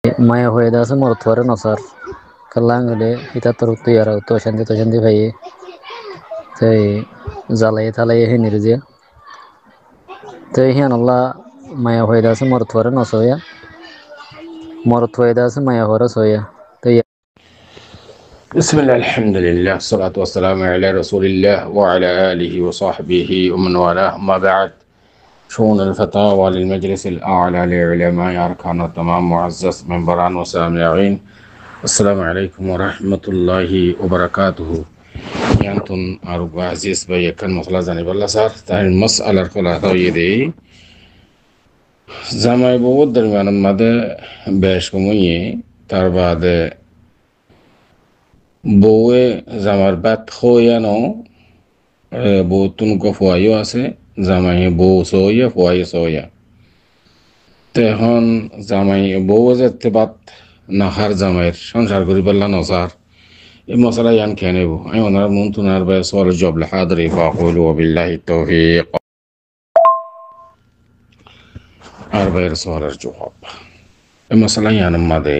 Maya hoida se mortuario nosar kalangale ita turut yara to shandi bhai tai zalai thalai he nirje tai hian Allah maya hoida se mortuario nosoya mortuaida se maya hora soya tai بسم الله الحمد لله الصلاة والسلام على رسول الله وعلى آله وصحبه ومن والاه ما بعد شؤون الفتاوى للمجلس الأعلى لعلماء أركان التمام معزز منبران وسامعين السلام عليكم ورحمة الله وبركاته يانتون أرجو عزيز بيكن مخلصاني بالله صار تاني المسألة الخلاصة يدي زمان بود درمیان ماده بهش کمونی تر بعد بوه زمار بات خویانو بوتون گفوایو আছে জামাই বউ সইয়া Fuwai সইয়া তেহন জামাই বউ যেতে বাত নাহার জামাইয়ের সংসার করি পারলা নসার এই মশলা ইয়ান খেয়ে নেব আমি ওনার মন তুনার বাই সওয়াল জব লাহাদরি ফাকুলু ওয়াবিল্লাহি তৌফিক আর বাইর সওয়ালের জবাব এই মশলা ইয়ান মাদে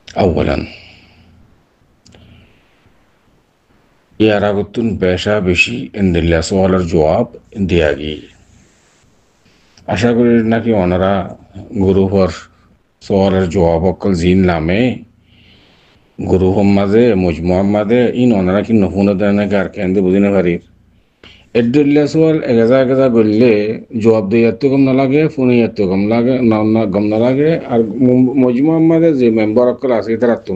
আউয়ালান ইয়ারাগুতুন পেশা বেশি ইন্দিল্লা সওয়ালের জবাব দিয়াগি আশা করি নাকি ওনারা গুরুহর সওয়ালের জবাব অকল জিন নামে গুরুহর মাঝে মজমুয়ার মাঝে ইন ওনারা কি নহুন দেন আর কেন্দ্রে বুঝিনে পারির এডিল্লা সওয়াল এগেজা এগেজা করলে জবাব দিয়ে এত কম না লাগে ফোনে এত কম লাগে না কম না লাগে আর মজমুয়ার মাঝে যে মেম্বার অকল আছে তারা তো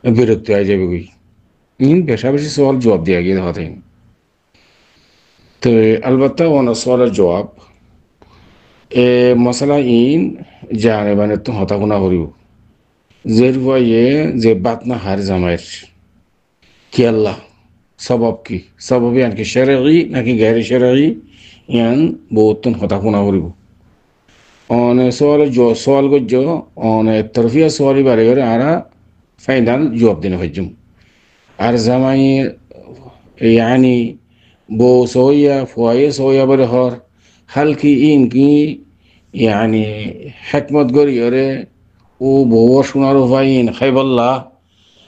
বিরক্তি হয়ে যাবে কই ইন পেশা বেশি সওয়াল জবাব দিয়া গিয়ে হতে তো अलबत्ता ওনা সওয়ালের জবাব মশলা ইন জানে মানে তো হতা গুণা করিব যে যে বাত না হার জামাইয়ের কি আল্লাহ সবব কি সবব ইয়ান কি শরঈ নাকি গায়রে শরঈ ইয়ান বহুত হতা গুণা করিব অনে সওয়াল গজ্জ অনে তরফিয়া সওয়ালি বারে বারে আরা ফাইনাল জবাব দিনে হজ্জুম আর জামাই ইয়ানি বউ সইয়া ফুয়ায়ে সইয়া বলে হর হালকি ইন কি ইয়ানি হেকমত গরিয়রে ও বউ শোনার ফাইন খাইবল্লা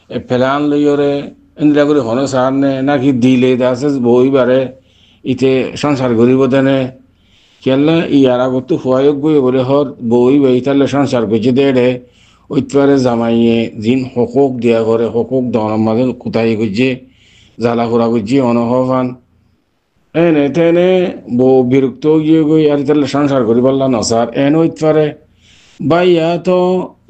ফেলান লইয়রে ইন্দিরা করে হনে সারনে নাকি দিলে আছে বই বারে ইতে সংসার গরিব দেনে কেলা ইয়ার আগত ফুয়ায়ক বই বলে হর বই বই তাহলে সংসার গজি দেড়ে ওইতবারে জামাইয়ে জিন হকুক দিয়া করে হকুক দনের মাঝে কোথায় গজিয়ে জ্বালা ঘোরা গজিয়ে অনহবান এনে তেনে বউ বিরক্ত গিয়ে গই আর তাহলে সংসার করি পারলা নসার এন হইতে পারে বাইয়া তো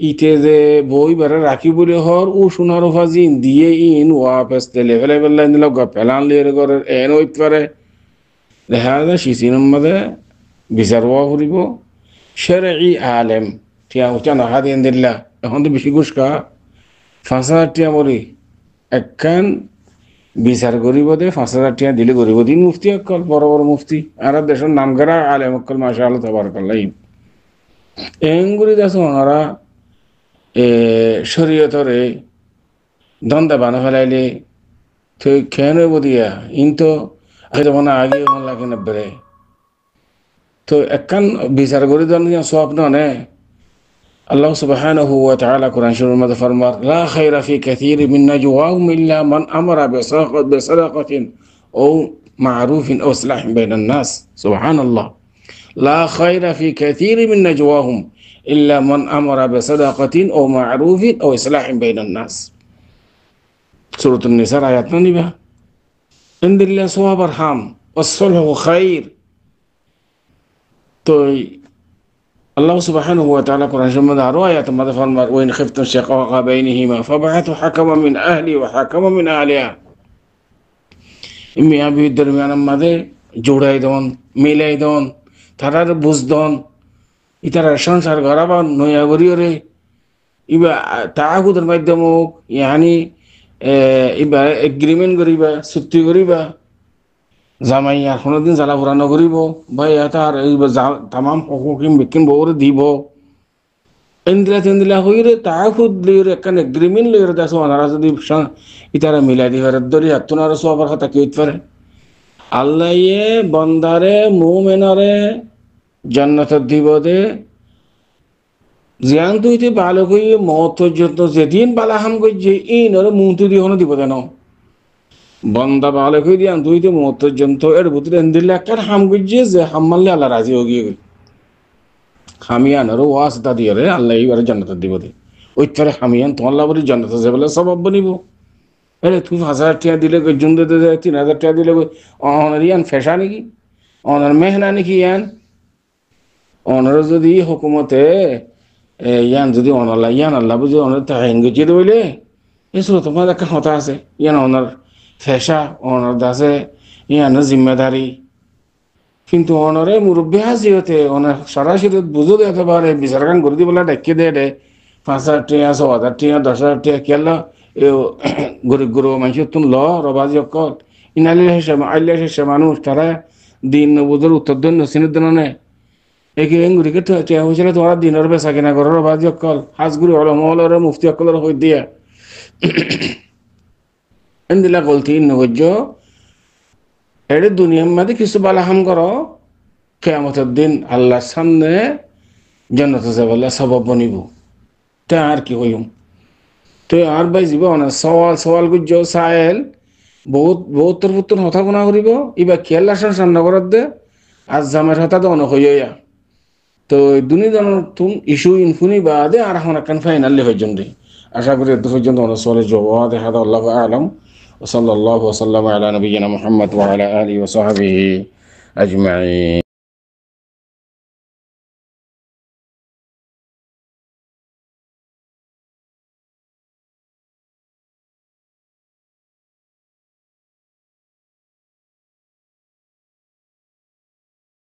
ইতে যে বই বেড়ে রাখি বলে হর ও সোনার ফাজিন দিয়ে ইন ওয়া পেস্তে লেভেলে বেলা ইন লগ ফেলান লিয়ে করে এন হইতে পারে দেখা যায় সিসিনের মাঝে বিচার হওয়া ফুরিব শরঈ আলেম টিয়া উঠা নাহা দিয়ে দিল্লা এখন তো বেশি ঘুষ খা 5,000 টিয়া মরি একখান বিচার গরিব দে 5,000 টিয়া দিলে গরিব দিন মুফতি অকল বড় বড় মুফতি আর দেশের নাম করা আলেম অকল মাশাআল্লাহ তাবারাকাল্লাহ এঙ্গুরি দেশ ওনারা শরীয়তরে দ্বন্দ্ব বানা ফেলাইলে তো খেয়ে নইব দিয়া ইন তো মনে আগে মন লাগে না বেড়ে তো একখান বিচার গরি দেন স্বপ্ন নে আল্লাহ সুবহানাহু ওয়া তাআলা কুরআন শরীফের মধ্যে ফরমান লা খায়রা ফি কাসীরি মিন নাজওয়াহুম ইল্লা মান আমারা বিসাদাকাতিন আও মা'রুফিন আও ইসলাহিন বাইনান নাস সুবহানাল্লাহ লা খায়রা ফি কাসীরি মিন নাজওয়াহুম ইল্লা মান আমারা বিসাদাকাতিন আও মা'রুফিন আও ইসলাহিন বাইনান নাস সূরাতুন নিসা আয়াত নিবা ইনদিল্লাহ সওয়াব আরহাম ওয়াস-সুলহু খায়র তো আল্লাহ সুবহানাহু ওয়া তাআলা কোরআনের মধ্যে আরো আয়াত মধ্যে ফরমান ওয়া ইন খিফতুম শিকাকা বাইনিহিমা ফাবআথু হাকামান মিন আহলি ওয়া হাকামান মিন আহলিহা মিয়া বিবির দরমিয়ান মধ্যে জোড়াই দন মিলাই দন তারার বুঝ দন ইতারা সংসার গরাবান নয়া গরিয়রে ইবা তাআহুদের মাধ্যমে ইয়ানি ইবা এগ্রিমেন্ট করিবা চুক্তি করিবা জামাই আর কোনোদিন জ্বালা ফুরা নকরিব ভাই তার এই তামাম হকুকিম বিকিন বউরে দিব এন্দিলা হইরে তাহুদ লইরে একখান এগ্রিমেন্ট লইরে দাস ওনারা যদি ইতারা মিলাই দিবার দরি হাতুনার সবার কথা কি হইতে পারে আল্লাহ বন্দারে মুমিনরে জান্নাত দিব দে জিয়ান তুইতে ভালো কই মত যত যেদিন বালা হাম কই যে এই নরে মুন্তু দি হনো দিব দেন বন্দা ভালো কই দিয়ান তুইতে মত যন্ত এর ভিতরে এন্দিলে একটা হাম কই যে হাম মারলে আল্লাহ রাজি হয়ে গিয়ে হামিয়ান আর ওয়াসতা দিয়ে রে আল্লাহ এইবারে জান্নাত দিব দে ওই তরে হামিয়ান তোমার লাভরি জান্নাত যাবে সবাব বনিব আরে তুই 1000 টাকা দিলে জন দে 3000 টাকা দিলে অনার ইয়ান ফেসা নাকি অনার মেহনা নাকি ইয়ান অনার যদি হুকুমতে ইয়ান যদি অনাল্লাহ ইয়ান আল্লাহ বুঝে অনার তাহাইন গেছে বলে এসব তোমার একটা কথা আছে ইয়ান অনার ফেসা অনার দাসে ইয়ানের জিম্মেদারি কিন্তু অনরে মুরব্বী হাজিতে অনেক সরাসরি বুঝো দিতে পারে বিচার কান করে দিবলা ডেকে দে 5,000 টাকা 6,000 টাকা 10,000 টাকা কেলা গরিব গরু মানুষের তুমি ল রবাজি অকল ইনালি হিসেবে আইলে হিসেবে মানুষ তারা দিন বুধের উত্তর দিন নসিনের দিন নে একে এঙ্গুরিকে টিয়া হয়েছিল তোমার দিনের বেচা কিনা করো রবাজি অকল হাজগুড়ি হল মহলরে মুফতি অকলের হয়ে দিয়া এন্দিলা গলতি নগর্য এটা দুনিয়ার মধ্যে কিছু বালা হাম করো কিয়ামতের দিন আল্লাহর সামনে জান্নাতে যাবলে সবাব বনিব তে আর কি হইম তো আর ভাই জীবন সওয়াল গুজ্জ সাহেল বহুত পুত্র হতা গুণা করিব ইবা খেয়াল আসার সামনে করার দে আজ জামের হতা তো অনেক হইয়া তো দুনিয়া তুম ইস্যু ইনফুনি বাদে আর এখন একখান ফাইনালি পর্যন্ত আশা করি এত পর্যন্ত অনেক সলে জবাব দেখা আল্লাহ আলম وصلى الله وسلم على نبينا محمد وعلى آله وصحبه أجمعين